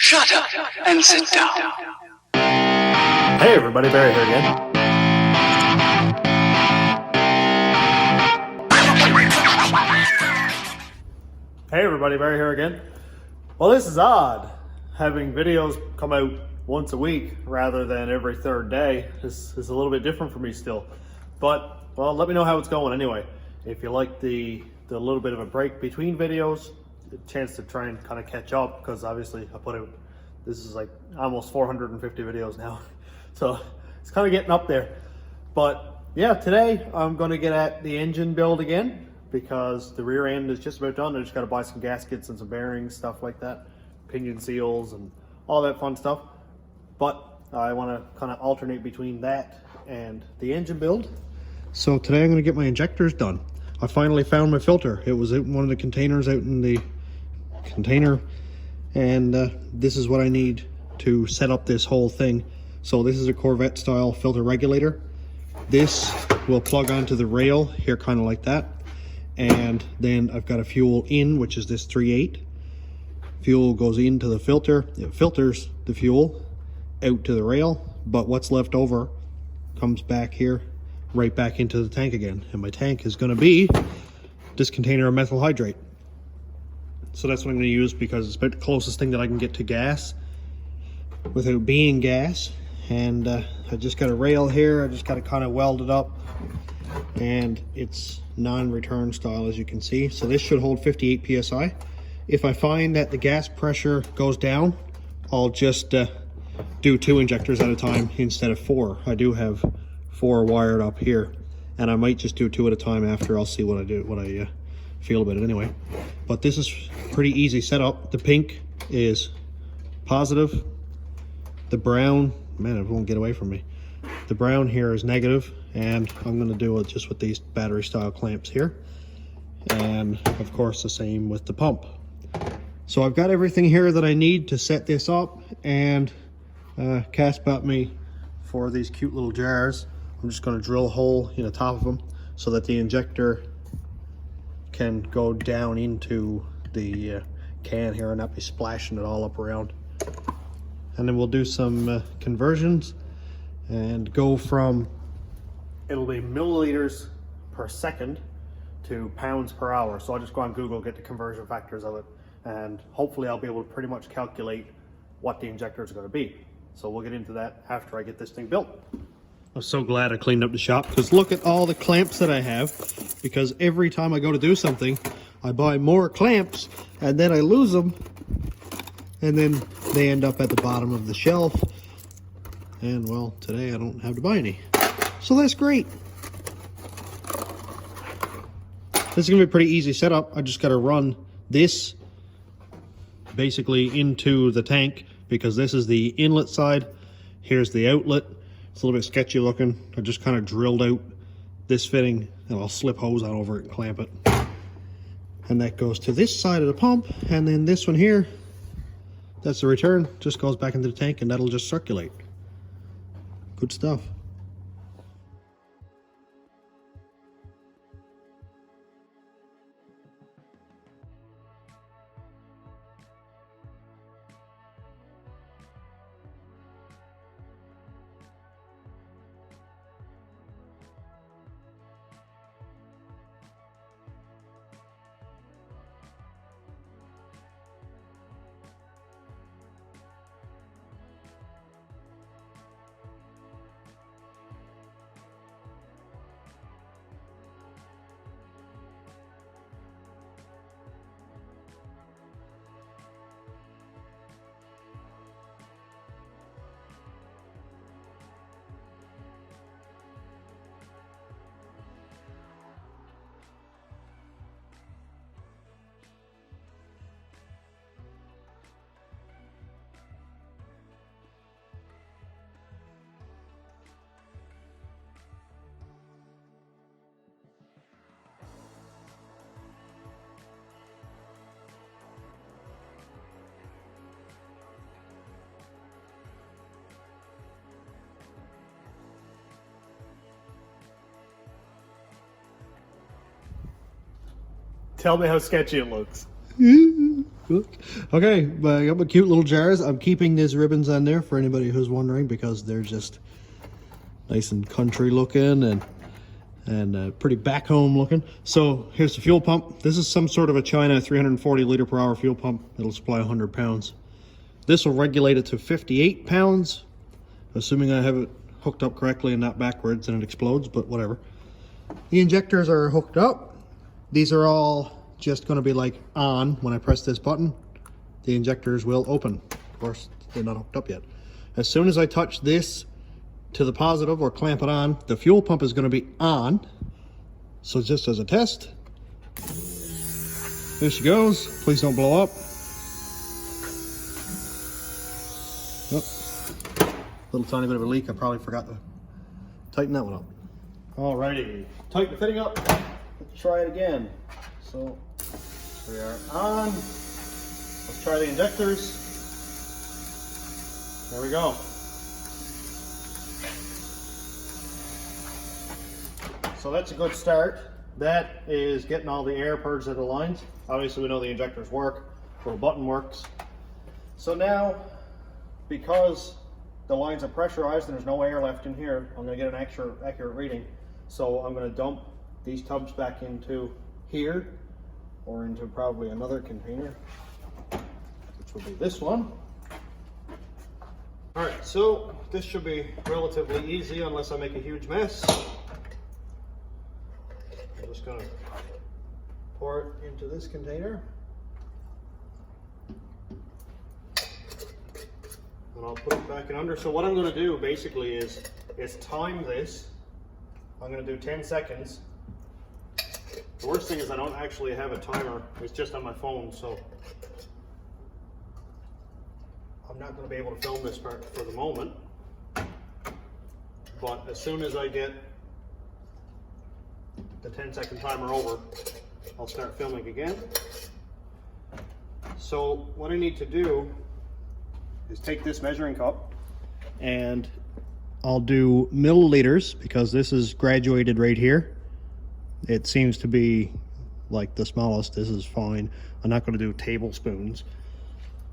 Shut up and sit down. Hey everybody, Barry here again. Hey everybody, Barry here again. Well, this is odd, having videos come out once a week rather than every third day. This is a little bit different for me still. But, well, let me know how it's going anyway. If you like the little bit of a break between videos, a chance to try and kind of catch up, because obviously I put out, this is like almost 450 videos now. So it's kind of getting up there. But yeah, today I'm going to get at the engine build again, because the rear end is just about done. I just got to buy some gaskets and some bearings, stuff like that, pinion seals and all that fun stuff. But I want to kind of alternate between that and the engine build. So today I'm going to get my injectors done. I finally found my filter. It was out in one of the containers out in the container, and this is what I need to set up this whole thing. So this is a Corvette style filter regulator. This will plug onto the rail here, kind of like that. And then I've got a fuel in, which is this 3/8. Fuel goes into the filter. It filters the fuel out to the rail, but what's left over comes back here, right back into the tank again. And my tank is going to be this container of methyl hydrate. So that's what I'm going to use, because it's about the closest thing that I can get to gas without being gas. And I just got a rail here. I just got to kind of weld it up, and it's non-return style, as you can see. So this should hold 58 psi. If I find that the gas pressure goes down, I'll just do 2 injectors at a time instead of 4. I do have 4 wired up here, and I might just do 2 at a time after. I'll see what I do, what I feel about it anyway. But this is pretty easy setup. The pink is positive. The brown, man, it won't get away from me. The brown here is negative, and I'm going to do it just with these battery style clamps here. And of course the same with the pump. So I've got everything here that I need to set this up, and Cass bought me for these cute little jars. I'm just going to drill a hole in the top of them so that the injector can go down into the can here and not be splashing it all up around. And then we'll do some conversions and go from, it'll be milliliters per second to pounds per hour. So I'll just go on Google, get the conversion factors of it, and hopefully I'll be able to pretty much calculate what the injector is going to be. So we'll get into that after I get this thing built. I'm so glad I cleaned up the shop, because look at all the clamps that I have, because every time I go to do something, I buy more clamps and then I lose them, and then they end up at the bottom of the shelf. And well, today I don't have to buy any. So that's great. This is gonna be a pretty easy setup. I just gotta run this basically into the tank, because this is the inlet side. Here's the outlet. It's a little bit sketchy looking. I just kind of drilled out this fitting, and I'll slip hose on over it and clamp it. And that goes to this side of the pump, and then this one here, that's the return, just goes back into the tank, and that'll just circulate. Good stuff. Tell me how sketchy it looks. Okay, I got my cute little jars. I'm keeping these ribbons on there for anybody who's wondering because they're just nice and country looking and pretty back home looking. So here's the fuel pump. This is some sort of a China 340 liter per hour fuel pump. It'll supply 100 pounds. This will regulate it to 58 pounds, assuming I have it hooked up correctly and not backwards and it explodes, but whatever. The injectors are hooked up. These are all just going to be like on. When I press this button, the injectors will open. Of course, they're not hooked up yet. As soon as I touch this to the positive or clamp it on, the fuel pump is going to be on. So just as a test, there she goes. Please don't blow up. Oh, little tiny bit of a leak. I probably forgot to tighten that one up. Alrighty, tighten the fitting up. Let's try it again. So we are on. Let's try the injectors. There we go. So that's a good start. That is getting all the air purged out of the lines. Obviously we know the injectors work, little button works. So now, because the lines are pressurized and there's no air left in here, I'm going to get an accurate reading. So I'm going to dump these tubs back into here, or into probably another container, which will be this one. All right, so this should be relatively easy unless I make a huge mess. I'm just going to pour it into this container. And I'll put it back in under. So what I'm going to do basically is time this. I'm going to do 10 seconds. The worst thing is I don't actually have a timer. It's just on my phone, so I'm not going to be able to film this part for the moment. But as soon as I get the 10-second timer over, I'll start filming again. So what I need to do is take this measuring cup and I'll do milliliters because this is graduated right here. It seems to be like the smallest. This is fine. I'm not going to do tablespoons.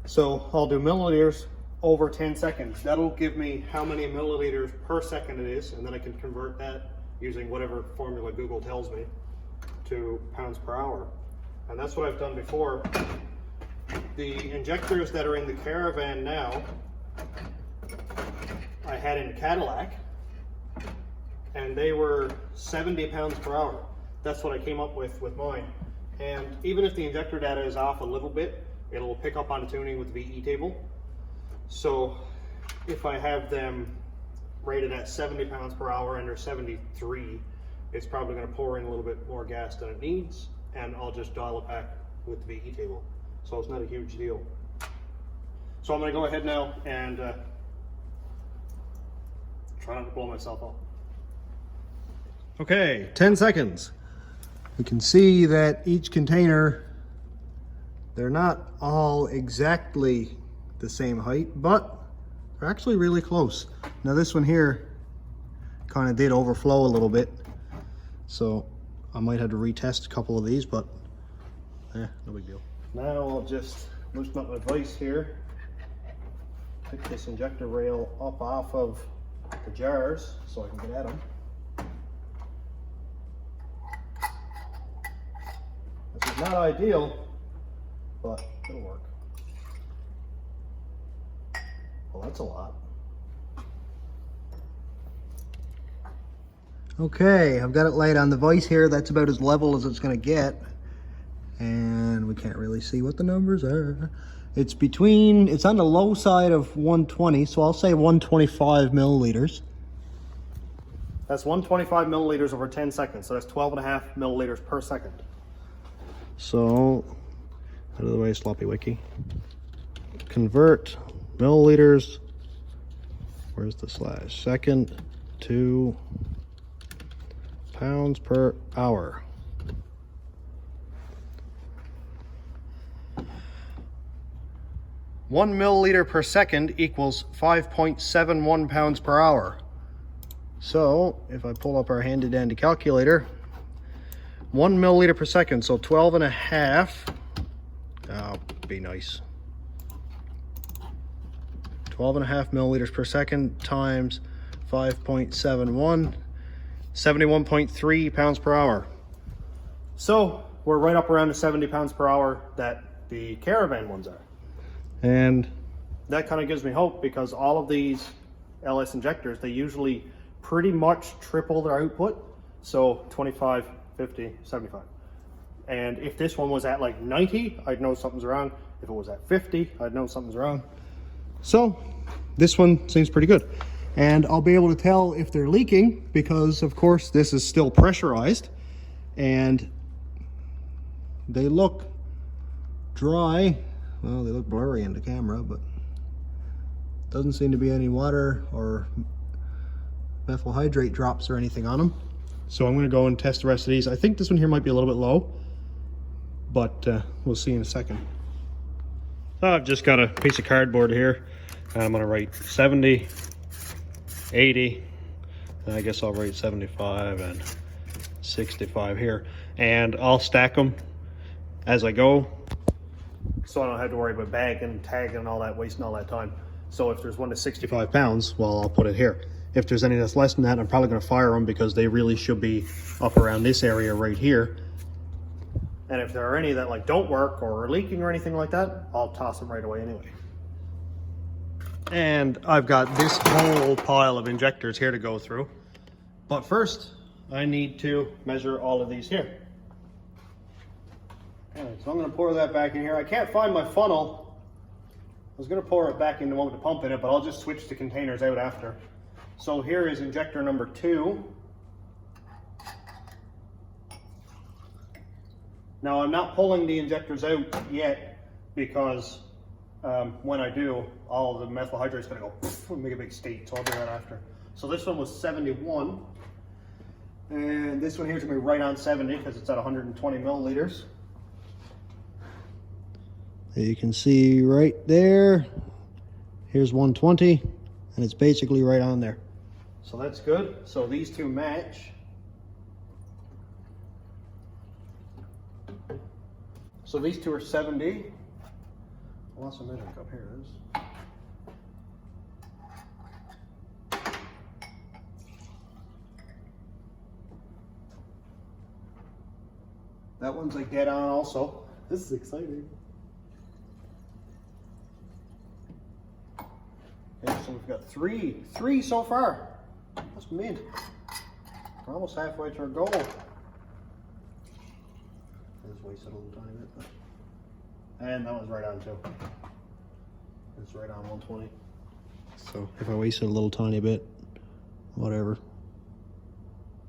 So I'll do milliliters over 10 seconds. That'll give me how many milliliters per second it is, and then I can convert that using whatever formula Google tells me to pounds per hour. And that's what I've done before. The injectors that are in the Caravan now, I had in Cadillac, and they were 70 pounds per hour. That's what I came up with mine. And even if the injector data is off a little bit, it'll pick up on tuning with the VE table. So if I have them rated at 70 pounds per hour and they're 73, it's probably going to pour in a little bit more gas than it needs, and I'll just dial it back with the VE table. So it's not a huge deal. So I'm going to go ahead now and try not to blow myself up. Okay, 10 seconds. You can see that each container, they're not all exactly the same height, but they're actually really close. Now this one here kind of did overflow a little bit, so I might have to retest a couple of these, but no big deal. Now I'll just loosen up my vise here, pick this injector rail up off of the jars so I can get at them. This is not ideal, but it'll work. Well, that's a lot. Okay, I've got it laid on the vise here. That's about as level as it's going to get. And we can't really see what the numbers are. It's on the low side of 120, so I'll say 125 milliliters. That's 125 milliliters over 10 seconds, so that's 12.5 milliliters per second. So, out of the way, sloppy wiki. Convert milliliters, where's the slash? Second to pounds per hour. One milliliter per second equals 5.71 pounds per hour. So if I pull up our handy dandy calculator, 1 milliliter per second, so 12.5. be nice. 12.5 milliliters per second times 5.71, 71.3 pounds per hour. So we're right up around the 70 pounds per hour that the Caravan ones are. And that kind of gives me hope, because all of these LS injectors, they usually pretty much triple their output. So 25, 50, 75. And if this one was at like 90, I'd know something's wrong. If it was at 50, I'd know something's wrong. So this one seems pretty good. And I'll be able to tell if they're leaking, because of course this is still pressurized and they look dry. Well, they look blurry in the camera, but doesn't seem to be any water or methyl hydrate drops or anything on them. So I'm going to go and test the rest of these. I think this one here might be a little bit low, but we'll see in a second. So I've just got a piece of cardboard here. I'm going to write 70, 80, and I guess I'll write 75 and 65 here. And I'll stack them as I go, so I don't have to worry about bagging, tagging, and all that, wasting all that time. So if there's one to 65 pounds, well, I'll put it here. If there's any that's less than that, I'm probably going to fire them, because they really should be up around this area right here. And if there are any that like don't work or are leaking or anything like that, I'll toss them right away anyway. And I've got this whole pile of injectors here to go through. But first, I need to measure all of these here. Okay, so I'm going to pour that back in here. I can't find my funnel. I was going to pour it back in the one with the pump in it, but I'll just switch the containers out after. So here is injector number 2. Now I'm not pulling the injectors out yet, because when I do, all of the methyl hydrate is going to go poof and make a big state, so I'll do that after. So this one was 71, and this one here is going to be right on 70 because it's at 120 milliliters. You can see right there, here's 120, and it's basically right on there. So that's good. So these two match. So these two are 70. I lost a measuring cup. Here it is. That one's like dead on also. This is exciting. Okay, so we've got three so far. That's mid. We're almost halfway to our goal. I just wasted a little tiny bit. And that one's right on too. It's right on 120. So if I wasted a little tiny bit, whatever.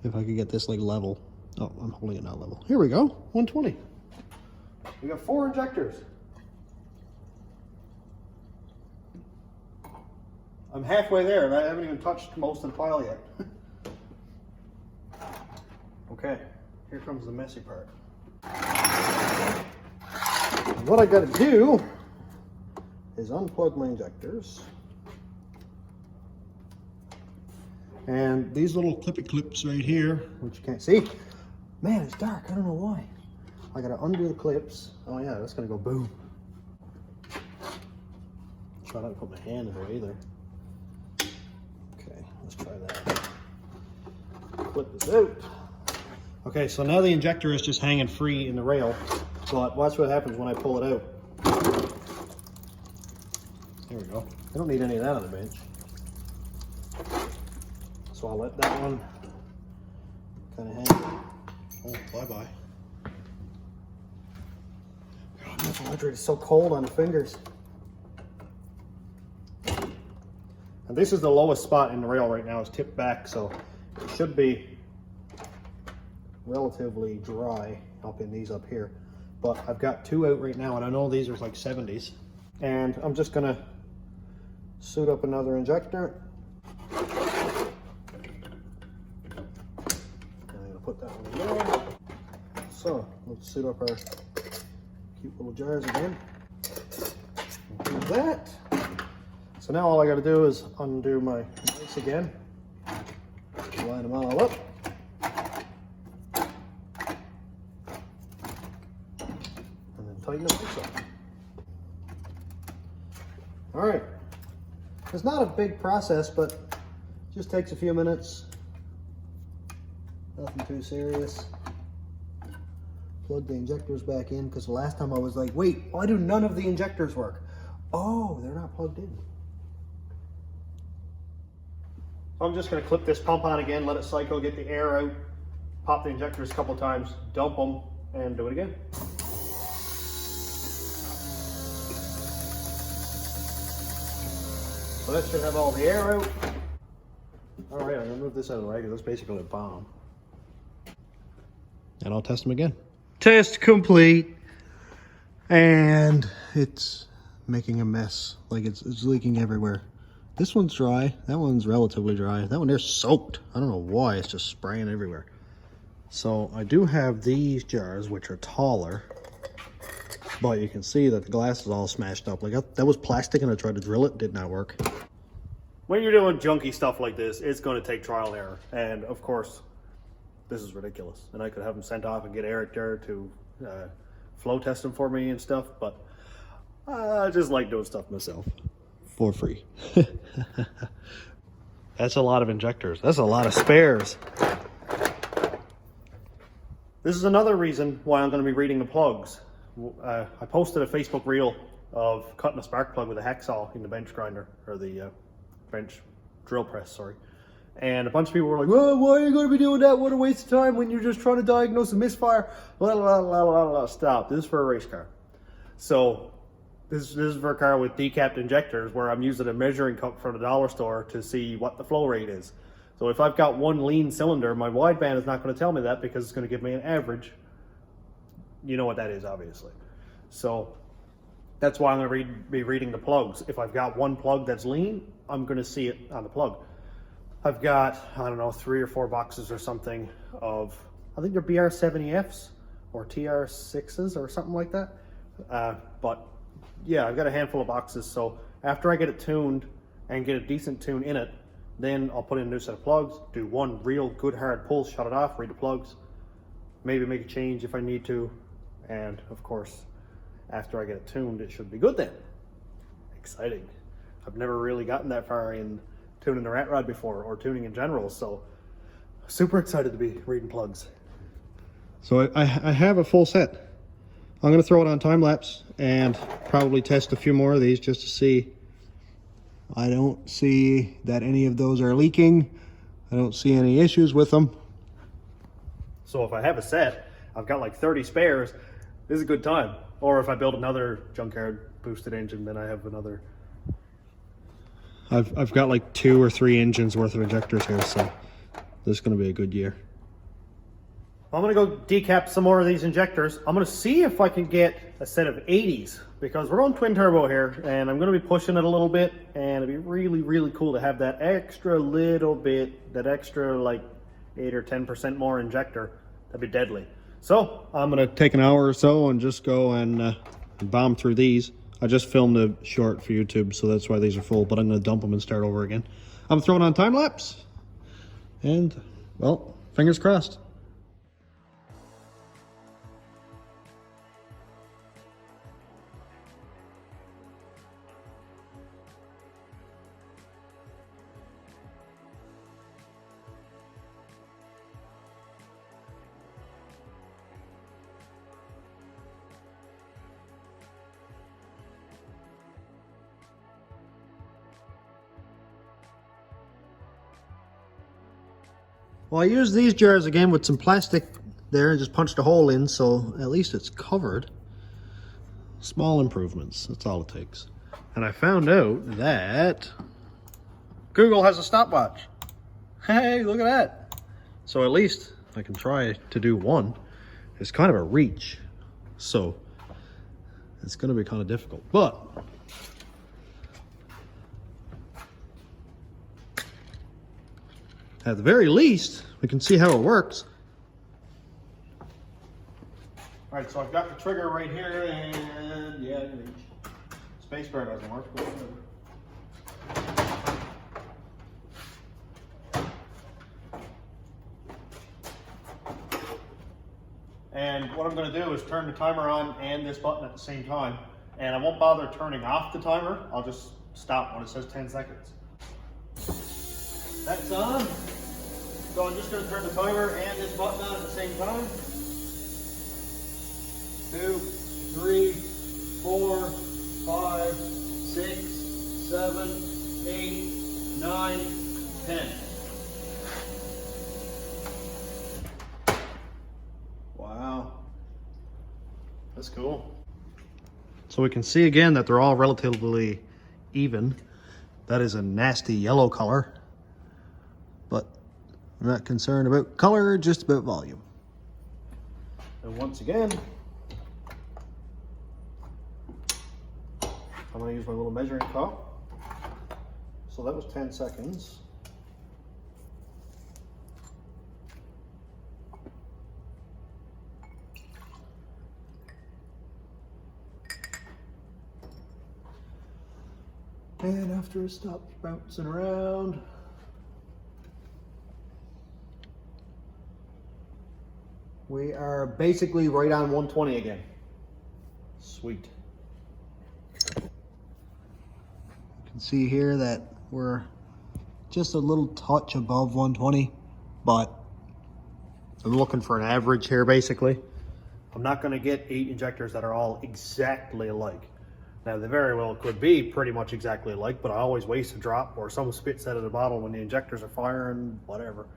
If I could get this like level. Oh, I'm holding it not level. Here we go, 120. We got 4 injectors. I'm halfway there and I haven't even touched most of the pile yet. Okay, here comes the messy part. What I gotta do is unplug my injectors. And these little clippy clips right here, which you can't see. Man, it's dark, I don't know why. I gotta undo the clips. Oh yeah, that's gonna go boom. Try not to put my hand in the way either. Okay, let's try that. Clip this out. Okay, so now the injector is just hanging free in the rail, but watch what happens when I pull it out. There we go. I don't need any of that on the bench. So I'll let that one kind of hang. Oh, bye-bye. God, methyl hydrate is so cold on the fingers. And this is the lowest spot in the rail right now, it's tipped back, so it should be relatively dry up in these up here. But I've got 2 out right now, and I know these are like 70s. And I'm just gonna suit up another injector. I'm gonna put that one in there. So let's suit up our cute little jars again. Do that. So now all I gotta do is undo my vise again. Line them all up. And then tighten the vise up. All right. It's not a big process, but just takes a few minutes. Nothing too serious. Plug the injectors back in, because the last time I was like, wait, why do none of the injectors work? Oh, they're not plugged in. I'm just going to clip this pump on again, let it cycle, get the air out, pop the injectors a couple times, dump them, and do it again. So that should have all the air out. All right, I'm going to move this out of the way because that's basically a bomb. And I'll test them again. Test complete. And it's making a mess. Like it's leaking everywhere. This one's dry. That one's relatively dry. That one there's soaked. I don't know why. It's just spraying everywhere. So I do have these jars, which are taller. But you can see that the glass is all smashed up. Like that was plastic and I tried to drill it. Did not work. When you're doing junky stuff like this, it's going to take trial and error. And of course, this is ridiculous. And I could have them sent off and get Eric there to flow test them for me and stuff. But I just like doing stuff myself. For free. That's a lot of injectors. That's a lot of spares. This is another reason why I'm going to be reading the plugs. I posted a Facebook reel of cutting a spark plug with a hacksaw in the bench grinder, or the bench drill press, sorry. And a bunch of people were like, well, why are you going to be doing that? What a waste of time when you're just trying to diagnose a misfire. Blah, blah, blah, blah, blah. Stop. This is for a race car. So this is for a car with decapped injectors where I'm using a measuring cup from the dollar store to see what the flow rate is. So if I've got one lean cylinder, my wideband is not going to tell me that because it's going to give me an average. You know what that is, obviously. So that's why I'm going to be reading the plugs. If I've got one plug that's lean, I'm going to see it on the plug. I've got, I don't know, 3 or 4 boxes or something of, I think they're BR70Fs or TR6s or something like that. But yeah, I've got a handful of boxes. So after I get it tuned and get a decent tune in it, then I'll put in a new set of plugs, do one real good hard pull, shut it off, read the plugs, maybe make a change if I need to. And of course, after I get it tuned, it should be good then. Exciting. I've never really gotten that far in tuning the rat rod before, or tuning in general, so super excited to be reading plugs. So I have a full set. I'm going to throw it on time lapse and probably test a few more of these just to see. I don't see that any of those are leaking. I don't see any issues with them. So if I have a set, I've got like 30 spares, this is a good time. Or if I build another junkyard boosted engine, then I have another. I've got like 2 or 3 engines worth of injectors here, so this is going to be a good year. I'm going to go decap some more of these injectors. I'm going to see if I can get a set of 80s, because we're on twin turbo here, and I'm going to be pushing it a little bit, and it'd be really, really cool to have that extra little bit, that extra like 8 or 10% more injector. That'd be deadly. So I'm going to take an hour or so and just go and bomb through these. I just filmed a short for YouTube, so that's why these are full, but I'm going to dump them and start over again. I'm throwing on time lapse, and well, fingers crossed. Well, I used these jars again with some plastic there and just punched a hole in, so at least it's covered. Small improvements, that's all it takes. And I found out that Google has a stopwatch. Hey, look at that. So at least I can try to do one. It's kind of a reach, so it's going to be kind of difficult, but at the very least, we can see how it works. All right, so I've got the trigger right here, and yeah, I can reach. Spacebar doesn't work, but whatever. And what I'm going to do is turn the timer on and this button at the same time. And I won't bother turning off the timer. I'll just stop when it says 10 seconds. That's on. So I'm just going to turn the timer and this button on at the same time. 2, 3, 4, 5, 6, 7, 8, 9, 10. Wow. That's cool. So we can see again that they're all relatively even. That is a nasty yellow color. But I'm not concerned about color, just about volume. And once again, I'm going to use my little measuring cup. So that was 10 seconds. And after it stops bouncing around, we are basically right on 120 again. Sweet. You can see here that we're just a little touch above 120, but I'm looking for an average here basically. I'm not going to get 8 injectors that are all exactly alike. Now they very well could be pretty much exactly alike, but I always waste a drop or some spits out of the bottle when the injectors are firing, whatever.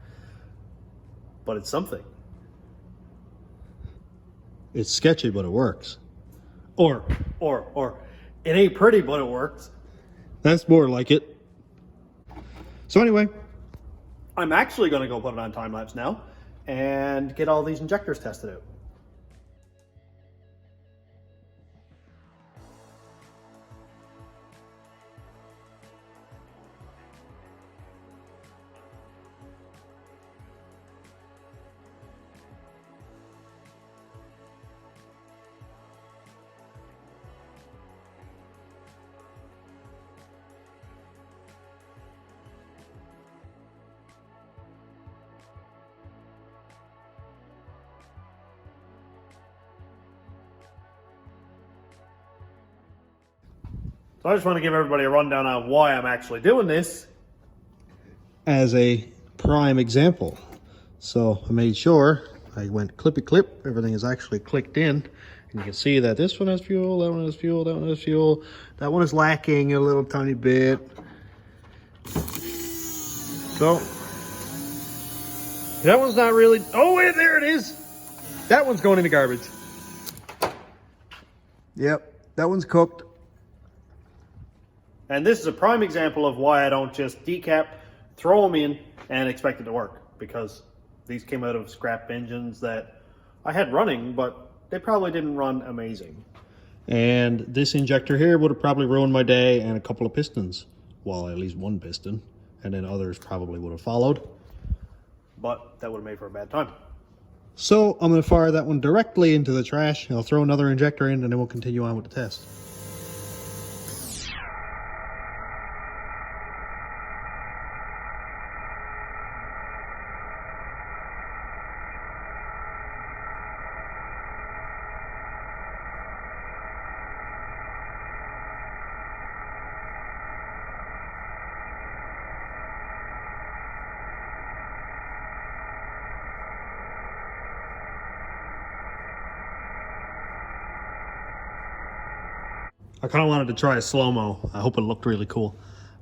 But it's something. It's sketchy, but it works. Or, it ain't pretty, but it works. That's more like it. So anyway, I'm actually going to go put it on time lapse now and get all these injectors tested out. So I just want to give everybody a rundown on why I'm actually doing this as a prime example. So I made sure I went clippy clip, everything is actually clicked in. And you can see that this one has fuel, that one has fuel, that one has fuel. That one is lacking a little tiny bit. So that one's not really, oh wait, there it is. That one's going in the garbage. Yep, that one's cooked. And this is a prime example of why I don't just decap, throw them in, and expect it to work. Because these came out of scrap engines that I had running, but they probably didn't run amazing. And this injector here would have probably ruined my day, and a couple of pistons. Well, at least one piston. And then others probably would have followed. But that would have made for a bad time. So I'm going to fire that one directly into the trash. I'll throw another injector in, and then we'll continue on with the test. I kind of wanted to try a slow-mo. I hope it looked really cool.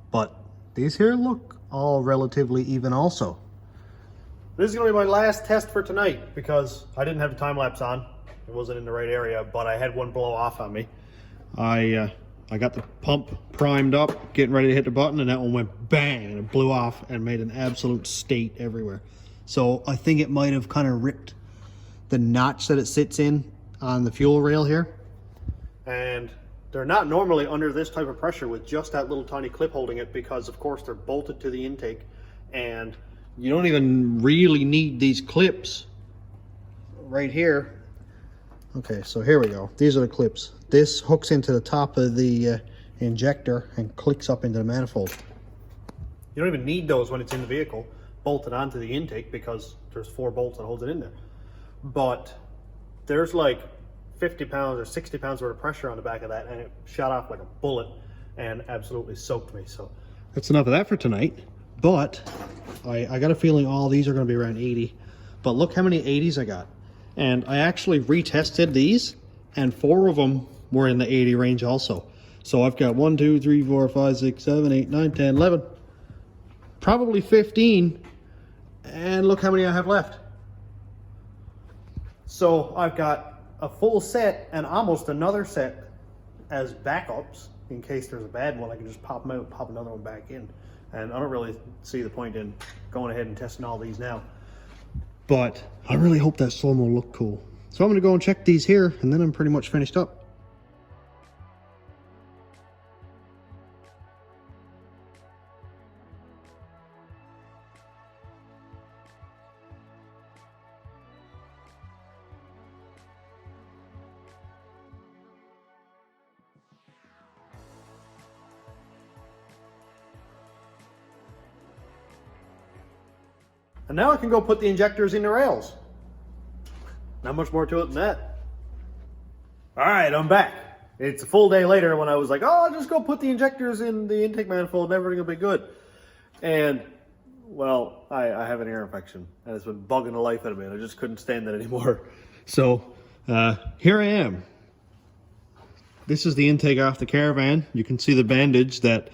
But these here look all relatively even also. This is going to be my last test for tonight because I didn't have the time lapse on. It wasn't in the right area, but I had one blow off on me. I got the pump primed up, getting ready to hit the button, and that one went bang, and it blew off and made an absolute state everywhere. So I think it might have kind of ripped the notch that it sits in on the fuel rail here. And they're not normally under this type of pressure with just that little tiny clip holding it because, of course, they're bolted to the intake. And you don't even really need these clips right here. Okay, so here we go. These are the clips. This hooks into the top of the injector and clicks up into the manifold. You don't even need those when it's in the vehicle, bolted onto the intake because there's 4 bolts that holds it in there. But there's like 50 pounds or 60 pounds worth of pressure on the back of that, and it shot off like a bullet. and absolutely soaked me. So that's enough of that for tonight. But I got a feeling all these are going to be around 80. But look how many 80s I got. And I actually retested these, and 4 of them were in the 80 range also. So I've got 1, 2, 3, 4, 5, 6, 7, 8, 9, 10, 11, probably 15. And look how many I have left. So I've got a full set and almost another set as backups in case there's a bad one. I can just pop them out, pop another one back in. And I don't really see the point in going ahead and testing all these now. But I really hope that slow-mo look cool. So I'm going to go and check these here, and then I'm pretty much finished up. And now I can go put the injectors in the rails. Not much more to it than that. All right, I'm back. It's a full day later when I was like, oh, I'll just go put the injectors in the intake manifold and everything will be good. And, well, I have an ear infection and it's been bugging the life out of me and I just couldn't stand it anymore. So, here I am. This is the intake off the Caravan. You can see the bandage that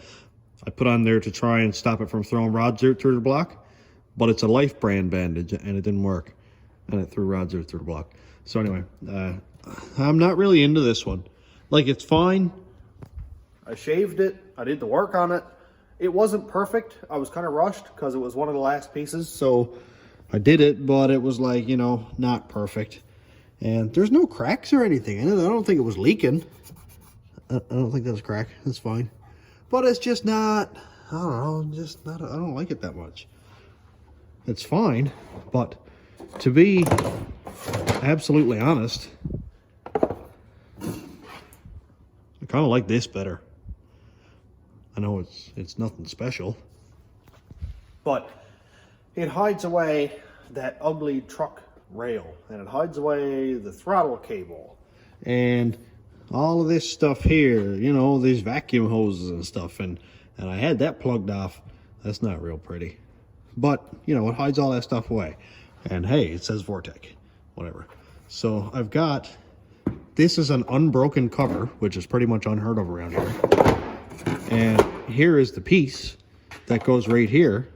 I put on there to try and stop it from throwing rods out through the block. But it's a Life brand bandage and it didn't work. And it threw rods out through the block. So anyway, I'm not really into this one. Like, it's fine. I shaved it. I did the work on it. It wasn't perfect. I was kind of rushed because it was one of the last pieces. So I did it, but it was like, you know, not perfect. And there's no cracks or anything in it. I don't think it was leaking. I don't think that was a crack. That's fine. But it's just not, I don't know, just not, I don't like it that much. It's fine, but to be absolutely honest, I kind of like this better. I know it's nothing special, but it hides away that ugly truck rail, and it hides away the throttle cable, and all of this stuff here, you know, these vacuum hoses and stuff, and I had that plugged off. That's not real pretty. But, you know, it hides all that stuff away. And hey, it says Vortec, whatever. So I've got, this is an unbroken cover, which is pretty much unheard of around here. And here is the piece that goes right here,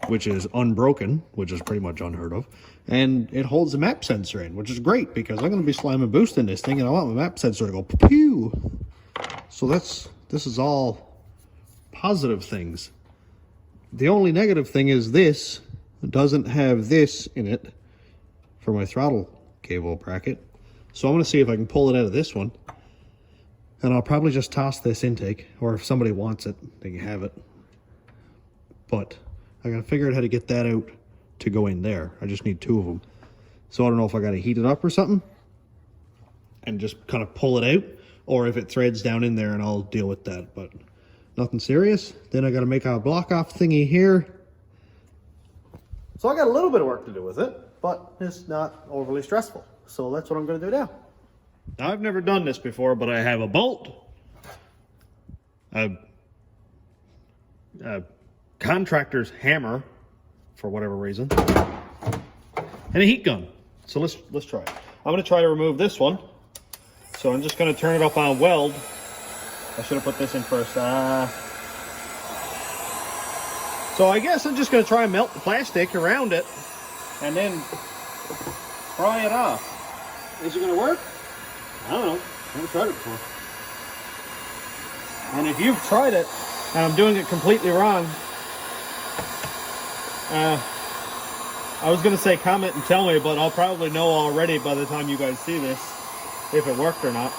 which is unbroken, which is pretty much unheard of. And it holds the map sensor in, which is great because I'm going to be slamming boosting this thing and I want my map sensor to go pew. So this is all positive things. The only negative thing is this doesn't have this in it for my throttle cable bracket. So I'm going to see if I can pull it out of this one. And I'll probably just toss this intake, or if somebody wants it, they can have it. But I got to figure out how to get that out to go in there. I just need 2 of them. So I don't know if I got to heat it up or something and just kind of pull it out, or if it threads down in there and I'll deal with that. But nothing serious. Then I got to make a block off thingy here. So I got a little bit of work to do with it, but it's not overly stressful. So that's what I'm going to do now. Now, I've never done this before, but I have a bolt, a contractor's hammer for whatever reason, and a heat gun. So let's try it. I'm going to try to remove this one. So I'm just going to turn it up on weld. I should have put this in first. So I guess I'm just going to try and melt the plastic around it and then pry it off. Is it going to work? I don't know. I haven't tried it before. And if you've tried it and I'm doing it completely wrong, I was going to say comment and tell me, but I'll probably know already by the time you guys see this if it worked or not.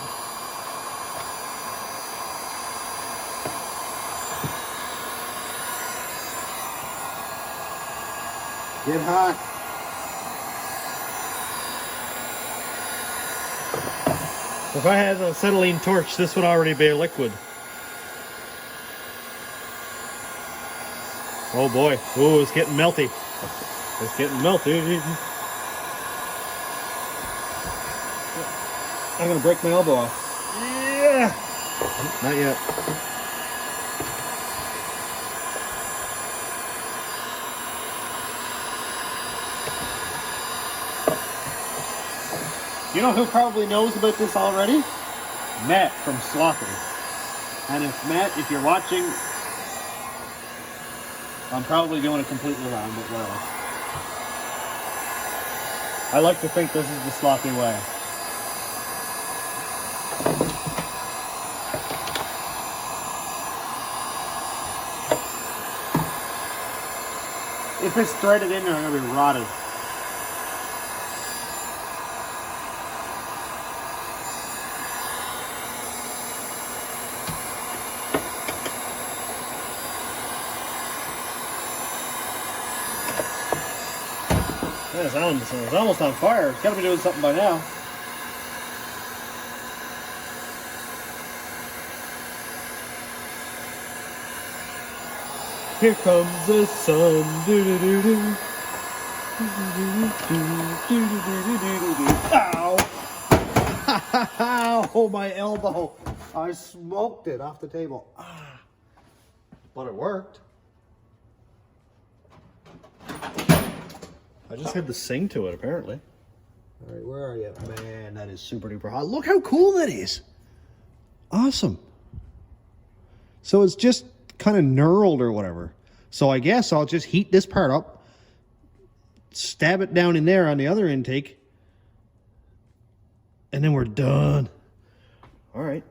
Get hot. If I had a acetylene torch, this would already be a liquid. Oh boy. Ooh, it's getting melty. It's getting melty. I'm gonna break my elbow off. Yeah. Not yet. You know who probably knows about this already? Matt from Sloppy. And if Matt, if you're watching, I'm probably doing it completely wrong, but whatever. I like to think this is the sloppy way. If it's threaded in there, I'm going to be rotted. Yeah, it's almost on fire. It's got to be doing something by now. Here comes the sun. Do do do do. Ow! Oh, my elbow! I smoked it off the table. But it worked. I just had to sing to it, apparently. All right, where are you? Man, that is super duper hot. Look how cool that is. Awesome. So it's just kind of knurled or whatever. So I guess I'll just heat this part up, stab it down in there on the other intake, and then we're done. All right.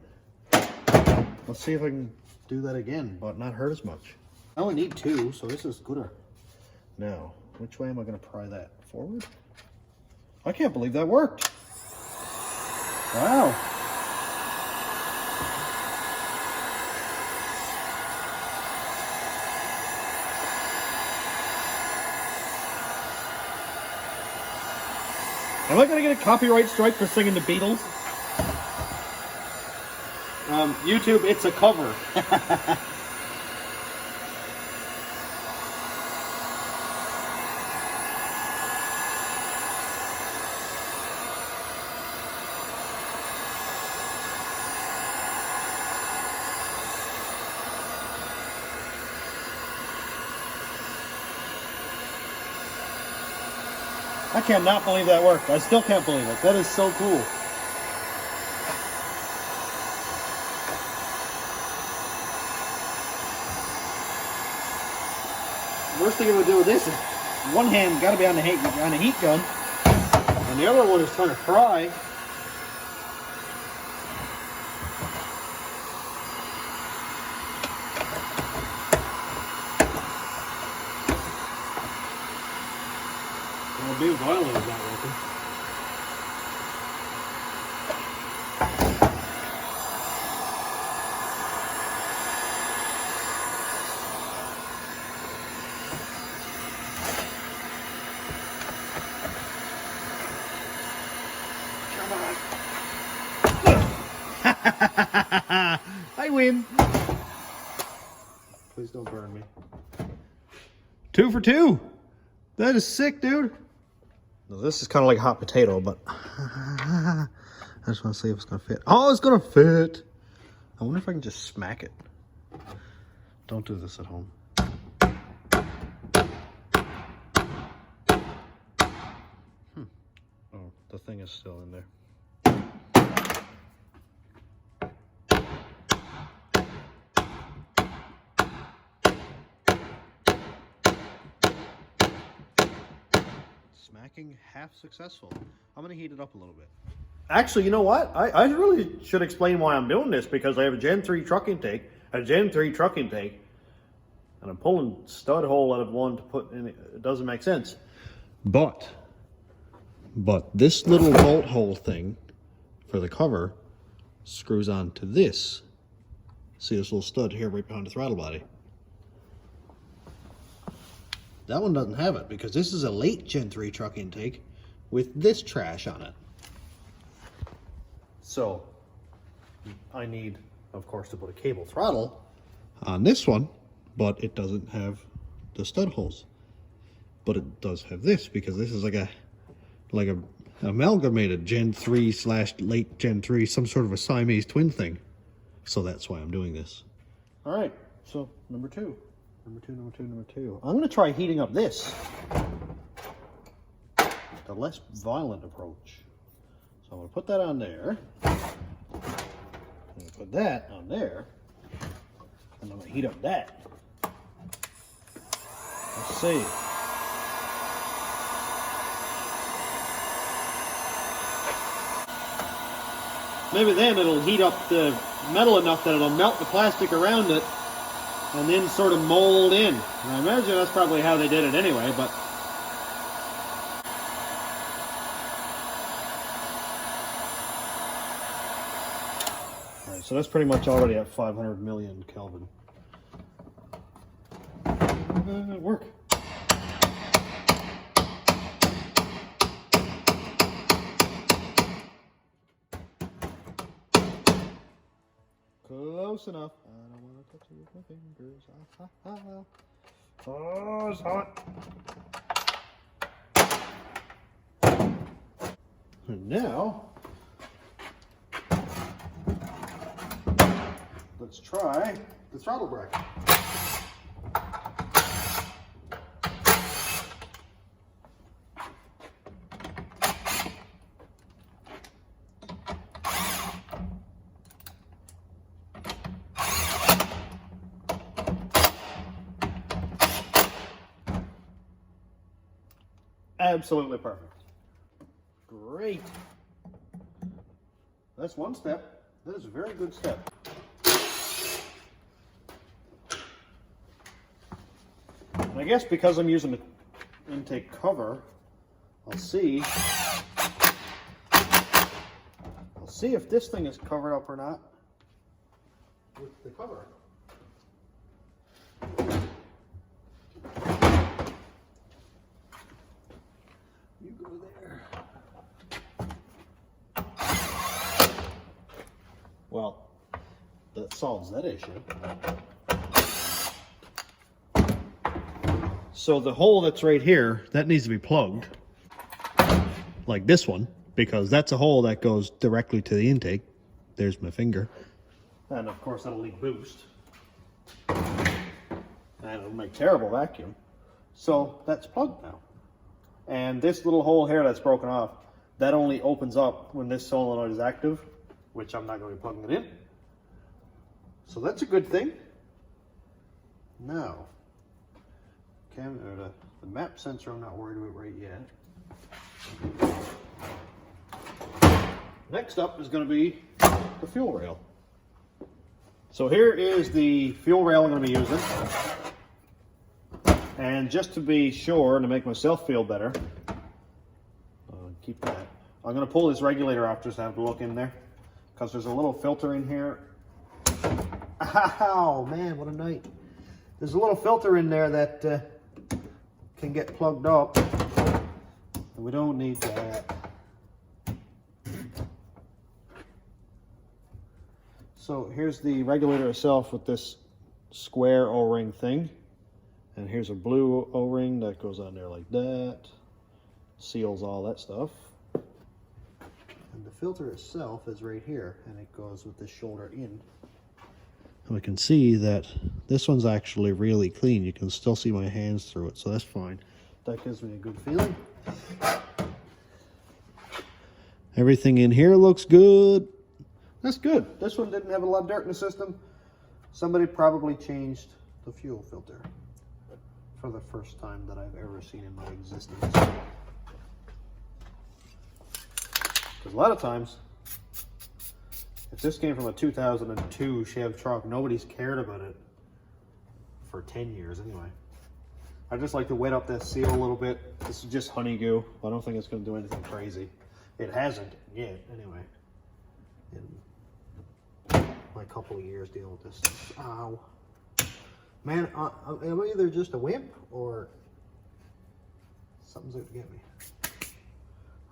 Let's see if I can do that again, but not hurt as much. I only need 2, so this is gooder. Now, which way am I going to pry that? Forward? I can't believe that worked. Wow. Am I going to get a copyright strike for singing the Beatles? YouTube, it's a cover. I cannot believe that worked. I still can't believe it. That is so cool. Worst thing I'm gonna do with this is one hand got to be on the heat gun, and the other one is trying to fry. Well, being violent is not working. I win. Please don't burn me. 2 for 2. That is sick, dude. Now, this is kind of like hot potato, but I just want to see if it's going to fit. Oh, it's going to fit. I wonder if I can just smack it. Don't do this at home. Oh, the thing is still in there. Smacking half successful. I'm going to heat it up a little bit. Actually, you know what? I really should explain why I'm doing this, because I have a Gen 3 truck intake, and I'm pulling stud hole out of one to put in. It doesn't make sense. But this little bolt hole thing for the cover screws on to this. See this little stud here right behind the throttle body? That one doesn't have it because this is a late Gen 3 truck intake with this trash on it. So I need, of course, to put a cable throttle on this one, but it doesn't have the stud holes. But it does have this because this is like a amalgamated Gen 3 / late Gen 3, some sort of a Siamese twin thing. So that's why I'm doing this. All right, so number two. I'm going to try heating up this. The less violent approach. So I'm going to put that on there. I'm going to put that on there. And I'm going to heat up that. Let's see. Maybe then it'll heat up the metal enough that it'll melt the plastic around it and then sort of mold in. And I imagine that's probably how they did it anyway, but all right, so that's pretty much already at 500 million Kelvin. Work. Close enough. I don't want to touch it with my fingers. Ah, ah, ah. Oh, it's hot. And now, let's try the throttle bracket. Absolutely perfect. Great. That's one step. That is a very good step. And I guess because I'm using the intake cover, I'll see if this thing is covered up or not with the cover. You go there. Well, that solves that issue. So the hole that's right here, that needs to be plugged, like this one, because that's a hole that goes directly to the intake. There's my finger. And of course that'll leak boost. And it'll make terrible vacuum. So that's plugged now. And this little hole here that's broken off, that only opens up when this solenoid is active, which I'm not going to be plugging it in. So that's a good thing. Now, the map sensor I'm not worried about right yet. Next up is going to be the fuel rail. So here is the fuel rail I'm going to be using. And just to be sure, and to make myself feel better, keep that. I'm going to pull this regulator off just to have to look in there, because there's a little filter in here. Ow, man, what a night. There's a little filter in there that can get plugged up, and we don't need that. So here's the regulator itself with this square O-ring thing. And here's a blue O-ring that goes on there like that. Seals all that stuff. And the filter itself is right here, and it goes with the shoulder in. And we can see that this one's actually really clean. You can still see my hands through it, so that's fine. That gives me a good feeling. Everything in here looks good. That's good. This one didn't have a lot of dirt in the system. Somebody probably changed the fuel filter for the first time that I've ever seen in my existence. Because a lot of times, if this came from a 2002 Chev truck, nobody's cared about it for 10 years anyway. I just like to wet up that seal a little bit. This is just honey goo. I don't think it's going to do anything crazy. It hasn't yet, anyway. In my couple of years dealing with this stuff. Ow. Man, am I either just a wimp or something's out to get me?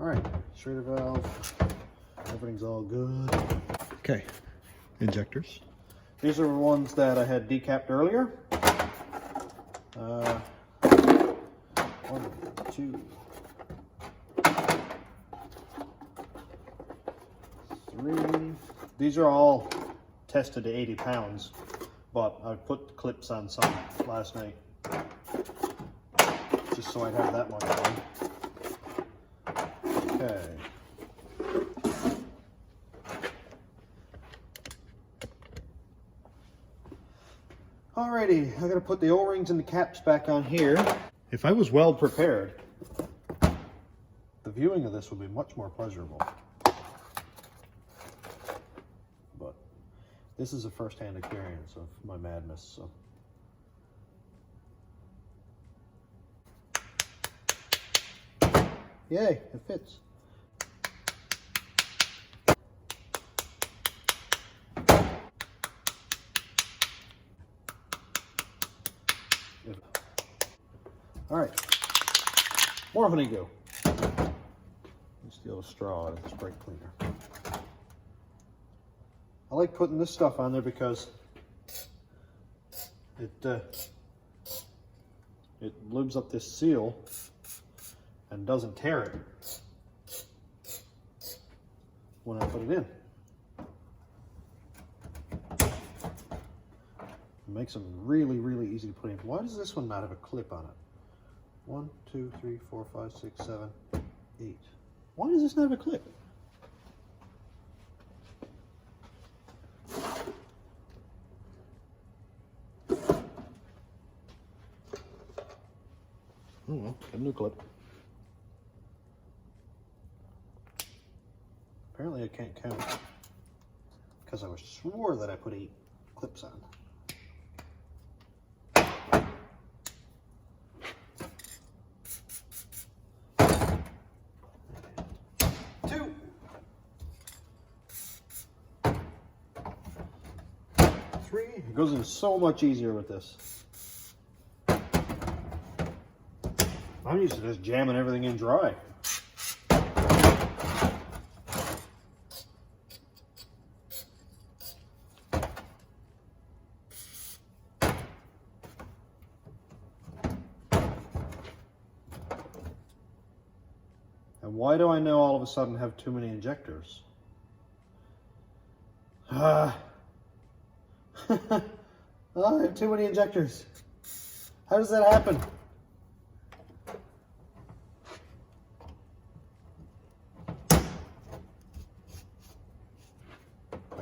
All right, Schrader valve. Everything's all good. Okay, injectors. These are the ones that I had decapped earlier. 1, 2, 3. These are all tested to 80 pounds, but I put the clips on some last night, just so I'd have that much on. Okay. Alrighty, I gotta put the O-rings and the caps back on here. If I was well prepared, the viewing of this would be much more pleasurable. But this is a first-hand experience of my madness, so. Yay, it fits. All right, more honeydew. Steal a straw out of this brake cleaner. I like putting this stuff on there because it lubes up this seal and doesn't tear it when I put it in. It makes them really, really easy to put in. Why does this one not have a clip on it? 1, 2, 3, 4, 5, 6, 7, 8. Why does this not have a clip? Oh well, got a new clip. Apparently I can't count because I was swore that I put 8 clips on. It goes in so much easier with this. I'm used to just jamming everything in dry. And why do I now all of a sudden have too many injectors? Oh, I have too many injectors. How does that happen?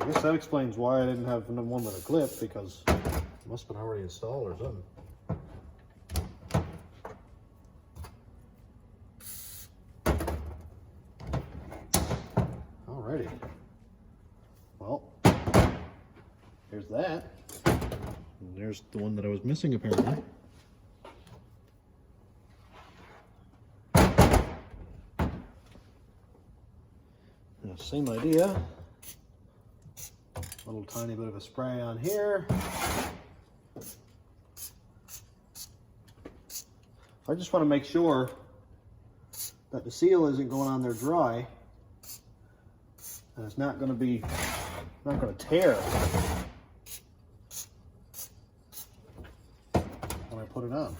I guess that explains why I didn't have one with a clip, because it must have been already installed or something. Alrighty. Well, here's that. And there's the one that I was missing, apparently. Now, same idea. Little tiny bit of a spray on here. I just want to make sure that the seal isn't going on there dry, and it's not going to tear when I put it on.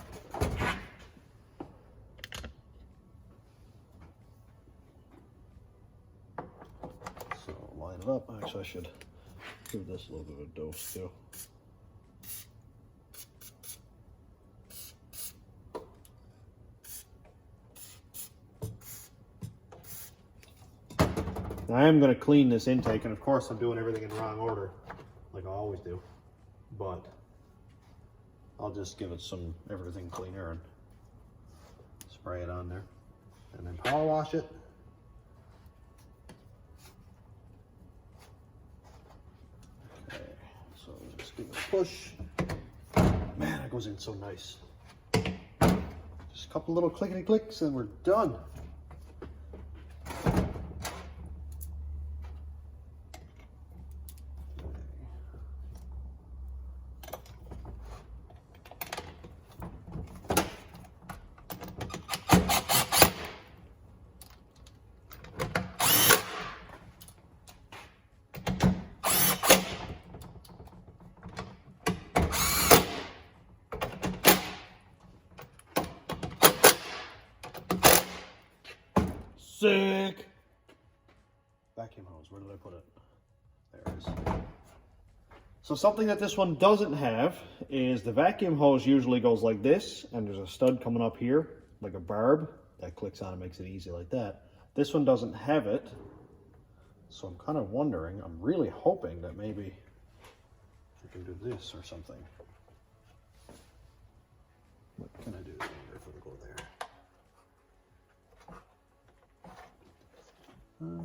So line it up. Actually, I should give this a little bit of a dose too. Now, I am going to clean this intake, and of course I'm doing everything in the wrong order, like I always do, but I'll just give it some everything cleaner and spray it on there, and then power wash it. Okay, so just give it a push. Man, it goes in so nice. Just a couple little clickety clicks and we're done. Sick. Vacuum hose, where did I put it? There it is. So something that this one doesn't have is the vacuum hose usually goes like this, and there's a stud coming up here, like a barb, that clicks on and makes it easy like that. This one doesn't have it, so I'm kind of wondering, I'm really hoping that maybe I can do this or something. What can I do if I go there?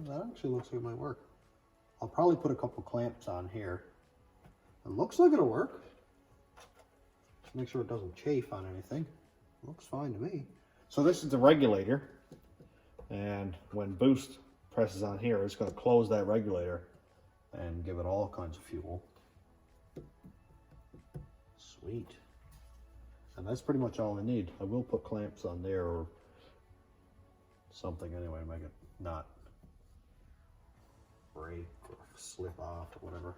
That actually looks like it might work. I'll probably put a couple clamps on here. It looks like it'll work. Just make sure it doesn't chafe on anything. Looks fine to me. So this is the regulator, and when boost presses on here, it's going to close that regulator and give it all kinds of fuel. Sweet. And that's pretty much all I need. I will put clamps on there or something anyway to make it not break or slip off or whatever.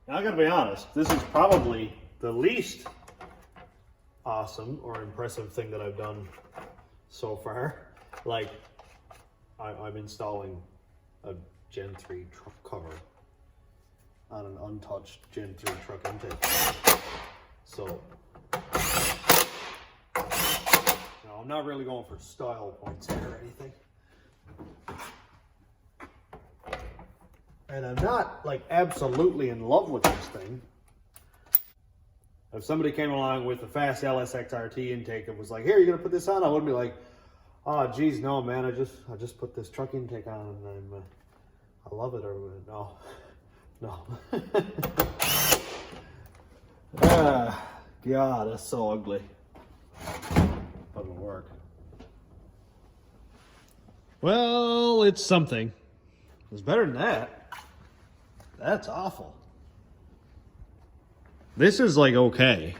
Now I gotta be honest, this is probably the least awesome or impressive thing that I've done so far. Like, I'm installing a Gen 3 truck cover on an untouched Gen 3 truck intake. So, no, I'm not really going for style points here or anything. And I'm not like absolutely in love with this thing. If somebody came along with a fast LSX RT intake and was like, "Here, you're gonna put this on," I wouldn't be like, "Oh, geez, no, man. I just put this truck intake on and I love it." Or no, no. God, that's so ugly. Doesn't work. Well, it's something. It's better than that. That's awful. This is like okay.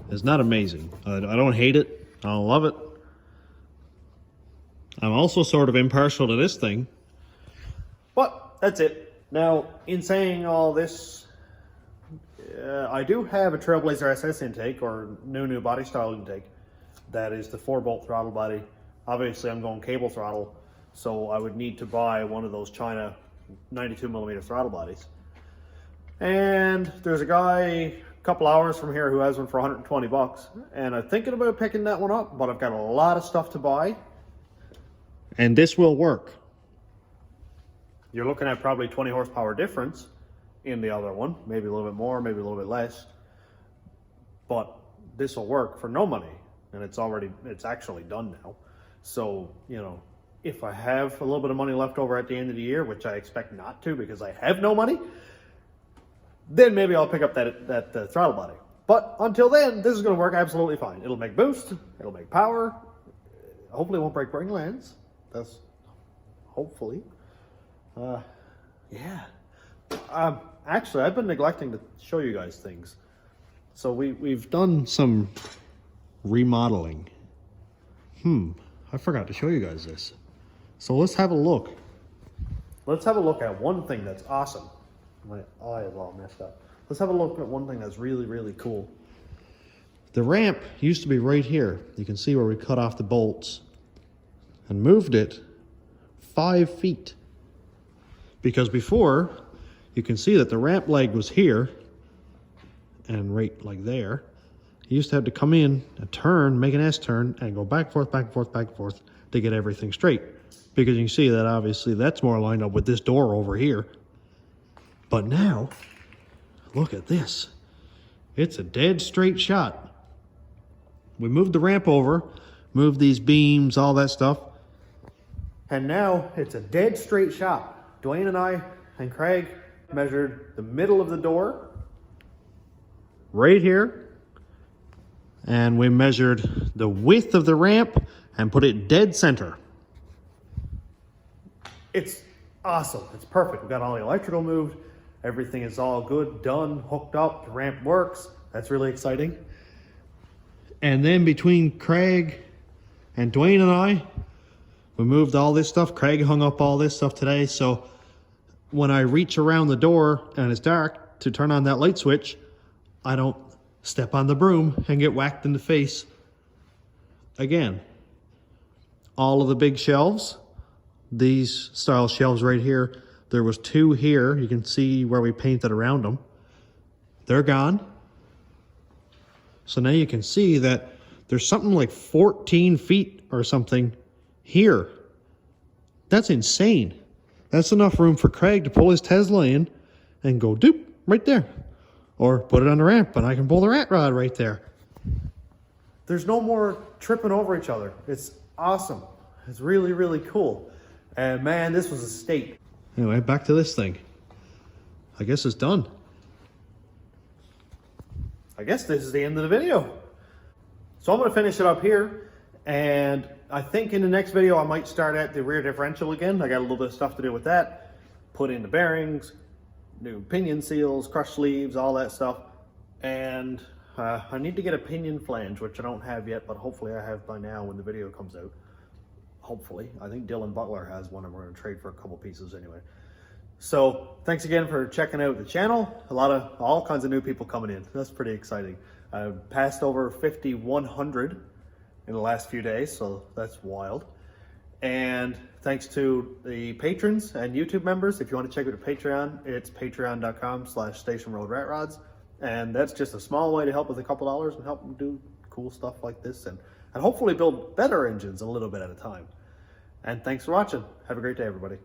It's not amazing. I don't hate it. I don't love it. I'm also sort of impartial to this thing. But that's it. Now, in saying all this, I do have a Trailblazer SS intake, or new body style intake. That is the 4-bolt throttle body. Obviously, I'm going cable throttle, so I would need to buy one of those China 92mm throttle bodies. And there's a guy a couple hours from here who has one for 120 bucks, and I'm thinking about picking that one up, but I've got a lot of stuff to buy, and this will work. You're looking at probably 20 horsepower difference in the other one, maybe a little bit more, maybe a little bit less, but this will work for no money, and it's actually done now. So, you know, if I have a little bit of money left over at the end of the year, which I expect not to because I have no money, then maybe I'll pick up that throttle body. But until then, this is going to work absolutely fine. It'll make boost, it'll make power, hopefully it won't break spring lands. That's hopefully. Yeah. Actually, I've been neglecting to show you guys things. So we've done some remodeling. I forgot to show you guys this. So let's have a look. Let's have a look at one thing that's awesome. My eye is all messed up. Let's have a look at one thing that's really, really cool. The ramp used to be right here. You can see where we cut off the bolts and moved it 5 feet. Because before, you can see that the ramp leg was here and right like there. You used to have to come in and turn, make an S-turn, and go back, forth, back, forth, back, forth to get everything straight. Because you can see that obviously that's more lined up with this door over here. But now, look at this. It's a dead straight shot. We moved the ramp over, moved these beams, all that stuff. And now it's a dead straight shot. Dwayne and I and Craig measured the middle of the door right here. And we measured the width of the ramp and put it dead center. It's awesome. It's perfect. We got all the electrical moved. Everything is all good, done, hooked up. The ramp works. That's really exciting. And then between Craig and Dwayne and I, we moved all this stuff. Craig hung up all this stuff today. So when I reach around the door and it's dark to turn on that light switch, I don't step on the broom and get whacked in the face again. All of the big shelves, these style shelves right here, There was 2 here. You can see where we painted around them. They're gone. So now you can see that there's something like 14 feet or something here. That's insane. That's enough room for Craig to pull his Tesla in and go doop right there. Or put it on the ramp and I can pull the rat rod right there. There's no more tripping over each other. It's awesome. It's really, really cool. And man, this was a state. Anyway, back to this thing. I guess it's done. I guess this is the end of the video. So I'm going to finish it up here. And I think in the next video, I might start at the rear differential again. I got a little bit of stuff to do with that. Put in the bearings, new pinion seals, crush sleeves, all that stuff. And I need to get a pinion flange, which I don't have yet, but hopefully I have by now when the video comes out. Hopefully. I think Dylan Butler has one and we're going to trade for a couple pieces anyway. So thanks again for checking out the channel. All kinds of new people coming in. That's pretty exciting. I passed over 5,100 in the last few days, so that's wild. And thanks to the patrons and YouTube members. If you want to check out the Patreon, it's patreon.com/stationroadratrods. And that's just a small way to help with a couple dollars and help them do cool stuff like this and hopefully build better engines a little bit at a time. And thanks for watching. Have a great day, everybody.